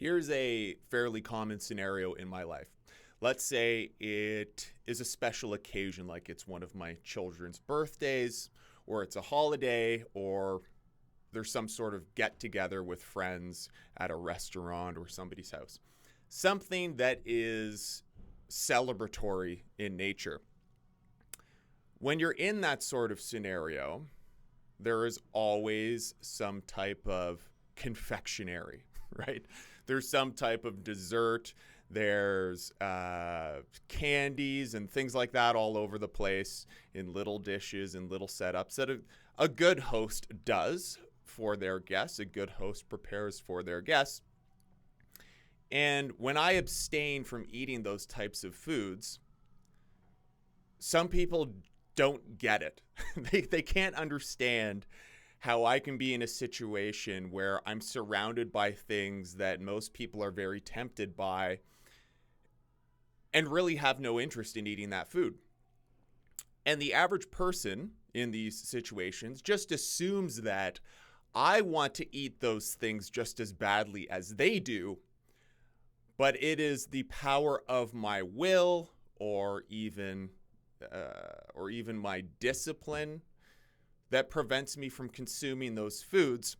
Here's a fairly common scenario in my life. Let's say it is a special occasion, like it's one of my children's birthdays, or it's a holiday, or there's some sort of get together with friends at a restaurant or somebody's house. Something that is celebratory in nature. When you're in that sort of scenario, there is always some type of confectionery, right? There's some type of dessert. There's candies and things like that all over the place in little dishes and little setups that a good host does for their guests. A good host prepares for their guests. And when I abstain from eating those types of foods, some people don't get it. They can't understand how I can be in a situation where I'm surrounded by things that most people are very tempted by and really have no interest in eating that food. And the average person in these situations just assumes that I want to eat those things just as badly as they do, but it is the power of my will or even my discipline that prevents me from consuming those foods.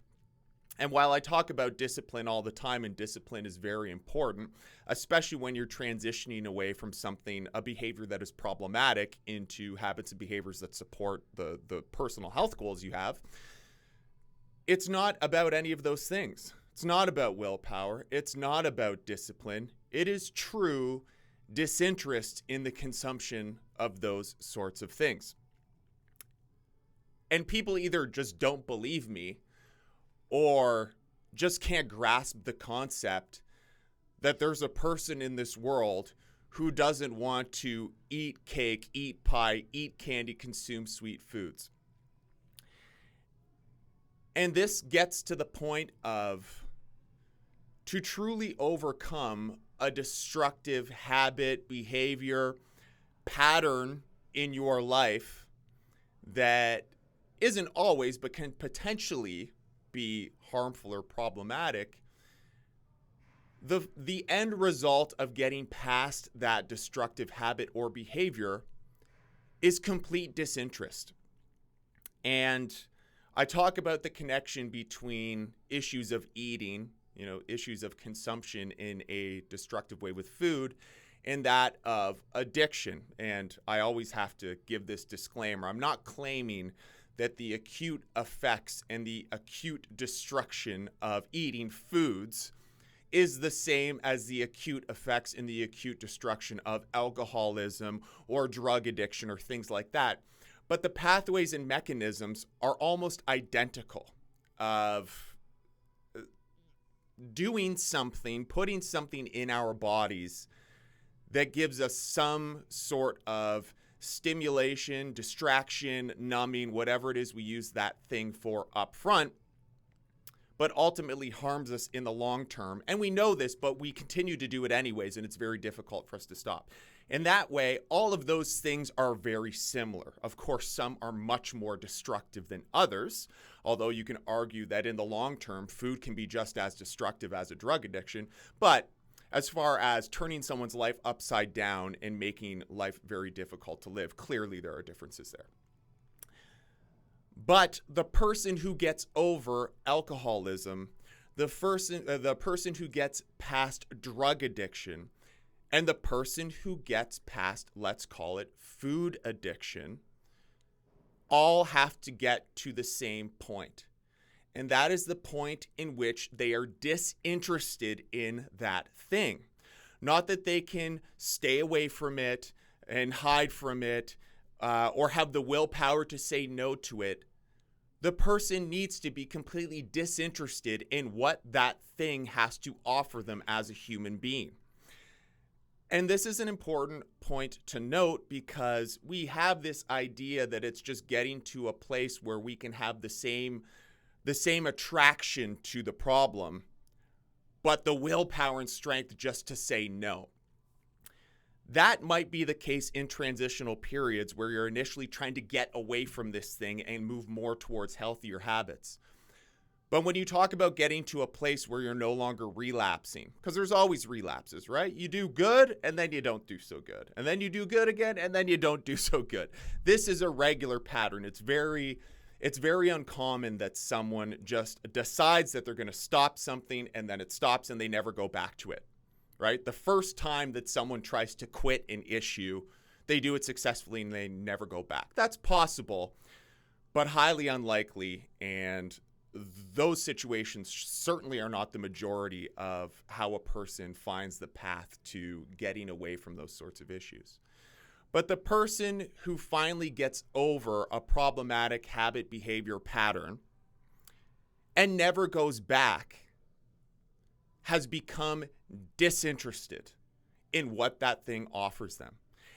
And while I talk about discipline all the time, and discipline is very important, especially when you're transitioning away from a behavior that is problematic into habits and behaviors that support the personal health goals you have, it's not about any of those things. It's not about willpower. It's not about discipline. It is true disinterest in the consumption of those sorts of things. And people either just don't believe me or just can't grasp the concept that there's a person in this world who doesn't want to eat cake, eat pie, eat candy, consume sweet foods. And this gets to the point of, to truly overcome a destructive habit, behavior, pattern in your life that isn't always, but can potentially be harmful or problematic, the end result of getting past that destructive habit or behavior is complete disinterest. And I talk about the connection between issues of eating, issues of consumption in a destructive way with food, and that of addiction. And I always have to give this disclaimer. I'm not claiming that the acute effects and the acute destruction of eating foods is the same as the acute effects and the acute destruction of alcoholism or drug addiction or things like that. But the pathways and mechanisms are almost identical of doing something, putting something in our bodies that gives us some sort of stimulation, distraction, numbing, whatever it is we use that thing for up front, but ultimately harms us in the long term. And we know this, but we continue to do it anyways, and it's very difficult for us to stop. In that way, all of those things are very similar. Of course, some are much more destructive than others, although you can argue that in the long term, food can be just as destructive as a drug addiction. But as far as turning someone's life upside down and making life very difficult to live, clearly there are differences there. But the person who gets over alcoholism, the person who gets past drug addiction, and the person who gets past, let's call it, food addiction, all have to get to the same point. And that is the point in which they are disinterested in that thing. Not that they can stay away from it and hide from it or have the willpower to say no to it. The person needs to be completely disinterested in what that thing has to offer them as a human being. And this is an important point to note because we have this idea that it's just getting to a place where we can have the same attraction to the problem, but the willpower and strength just to say no. That might be the case in transitional periods where you're initially trying to get away from this thing and move more towards healthier habits. But when you talk about getting to a place where you're no longer relapsing, because there's always relapses, right? You do good and then you don't do so good. And then you do good again and then you don't do so good. This is a regular pattern. It's very uncommon that someone just decides that they're going to stop something and then it stops and they never go back to it, right? The first time that someone tries to quit an issue, they do it successfully and they never go back. That's possible, but highly unlikely, and those situations certainly are not the majority of how a person finds the path to getting away from those sorts of issues. But the person who finally gets over a problematic habit, behavior, pattern and never goes back has become disinterested in what that thing offers them.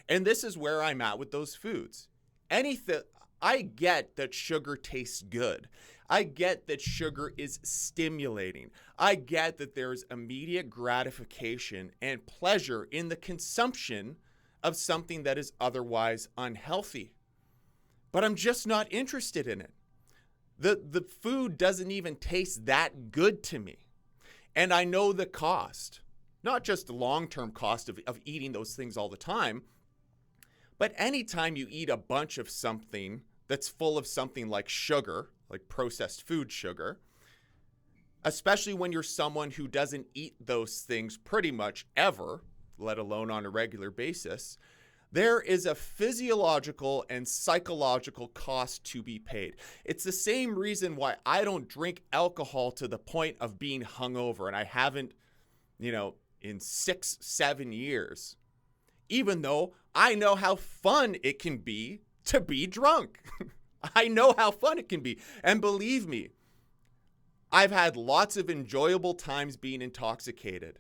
And this is where I'm at with those foods. Anything, I get that sugar tastes good. I get that sugar is stimulating. I get that there's immediate gratification and pleasure in the consumption of something that is otherwise unhealthy. But I'm just not interested in it. The food doesn't even taste that good to me. And I know the cost, not just the long-term cost of eating those things all the time, but anytime you eat a bunch of something that's full of something like sugar, like processed food sugar, especially when you're someone who doesn't eat those things pretty much ever, let alone on a regular basis, there is a physiological and psychological cost to be paid. It's the same reason why I don't drink alcohol to the point of being hungover, and I haven't, in 6-7 years, even though I know how fun it can be to be drunk. I know how fun it can be. And believe me, I've had lots of enjoyable times being intoxicated.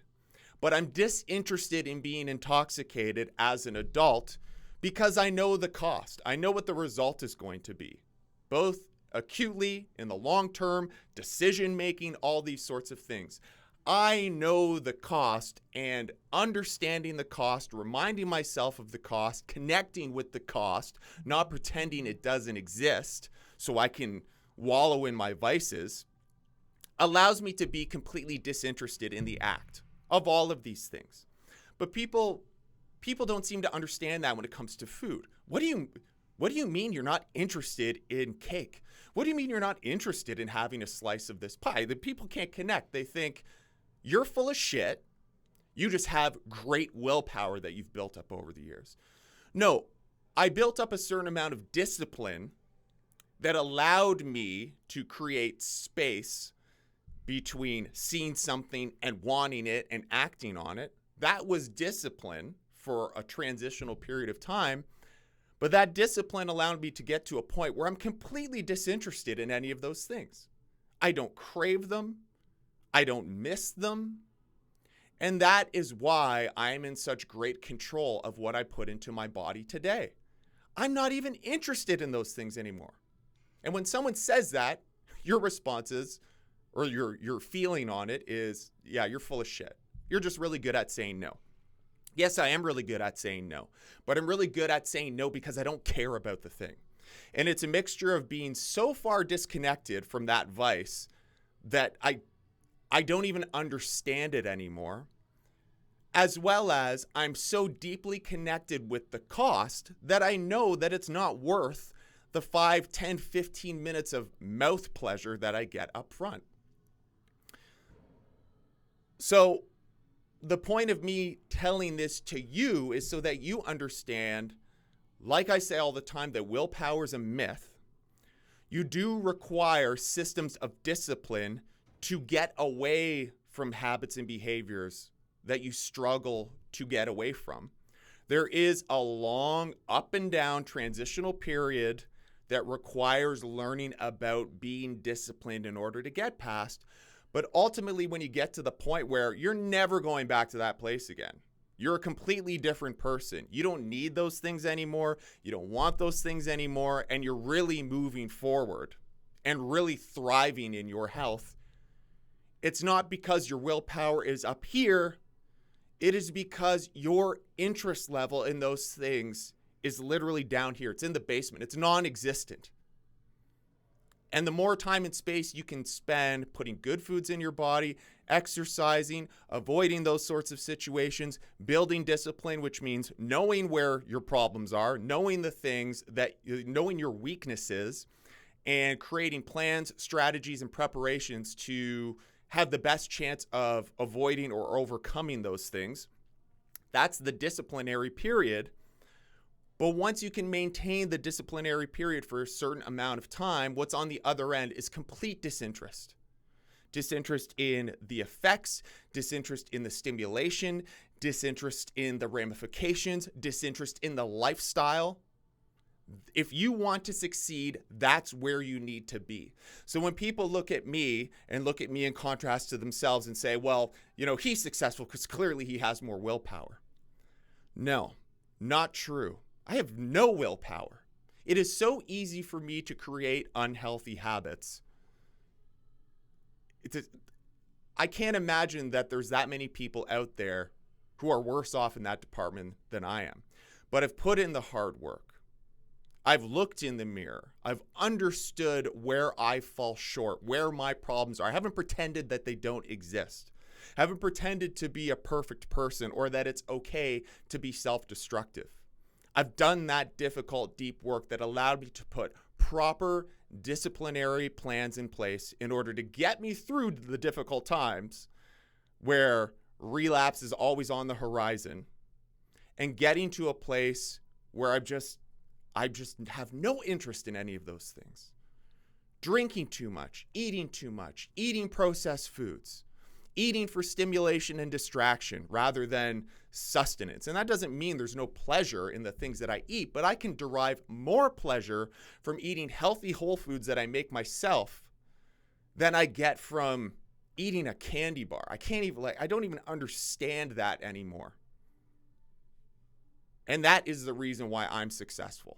But I'm disinterested in being intoxicated as an adult because I know the cost. I know what the result is going to be, both acutely, in the long term, decision making, all these sorts of things. I know the cost, and understanding the cost, reminding myself of the cost, connecting with the cost, not pretending it doesn't exist so I can wallow in my vices, allows me to be completely disinterested in the act of all of these things. But people don't seem to understand that when it comes to food. What do you mean you're not interested in cake? What do you mean you're not interested in having a slice of this pie? The people can't connect. They think you're full of shit. You just have great willpower that you've built up over the years. No, I built up a certain amount of discipline that allowed me to create space between seeing something and wanting it and acting on it. That was discipline for a transitional period of time. But that discipline allowed me to get to a point where I'm completely disinterested in any of those things. I don't crave them. I don't miss them. And that is why I'm in such great control of what I put into my body today. I'm not even interested in those things anymore. And when someone says that, your response is, or your feeling on it is, yeah, you're full of shit. You're just really good at saying no. Yes, I am really good at saying no, but I'm really good at saying no because I don't care about the thing. And it's a mixture of being so far disconnected from that vice that I don't even understand it anymore, as well as I'm so deeply connected with the cost that I know that it's not worth the 5, 10, 15 minutes of mouth pleasure that I get up front. So the point of me telling this to you is so that you understand, like I say all the time, that willpower is a myth. You do require systems of discipline to get away from habits and behaviors that you struggle to get away from. There is a long up and down transitional period that requires learning about being disciplined in order to get past. But ultimately, when you get to the point where you're never going back to that place again, you're a completely different person. You don't need those things anymore. You don't want those things anymore. And you're really moving forward and really thriving in your health. It's not because your willpower is up here. It is because your interest level in those things is literally down here. It's in the basement. It's non-existent. And the more time and space you can spend putting good foods in your body, exercising, avoiding those sorts of situations, building discipline, which means knowing where your problems are, knowing knowing your weaknesses, and creating plans, strategies, and preparations to have the best chance of avoiding or overcoming those things. That's the disciplinary period. But once you can maintain the disciplinary period for a certain amount of time, what's on the other end is complete disinterest. Disinterest in the effects, disinterest in the stimulation, disinterest in the ramifications, disinterest in the lifestyle. If you want to succeed, that's where you need to be. So when people look at me in contrast to themselves and say, well, he's successful because clearly he has more willpower. No, not true. I have no willpower. It is so easy for me to create unhealthy habits. I can't imagine that there's that many people out there who are worse off in that department than I am. But I've put in the hard work. I've looked in the mirror. I've understood where I fall short, where my problems are. I haven't pretended that they don't exist. I haven't pretended to be a perfect person or that it's okay to be self-destructive. I've done that difficult, deep work that allowed me to put proper disciplinary plans in place in order to get me through the difficult times where relapse is always on the horizon, and getting to a place where I just have no interest in any of those things. Drinking too much, eating processed foods, eating for stimulation and distraction rather than sustenance. And that doesn't mean there's no pleasure in the things that I eat, but I can derive more pleasure from eating healthy whole foods that I make myself than I get from eating a candy bar. I don't even understand that anymore. And that is the reason why I'm successful.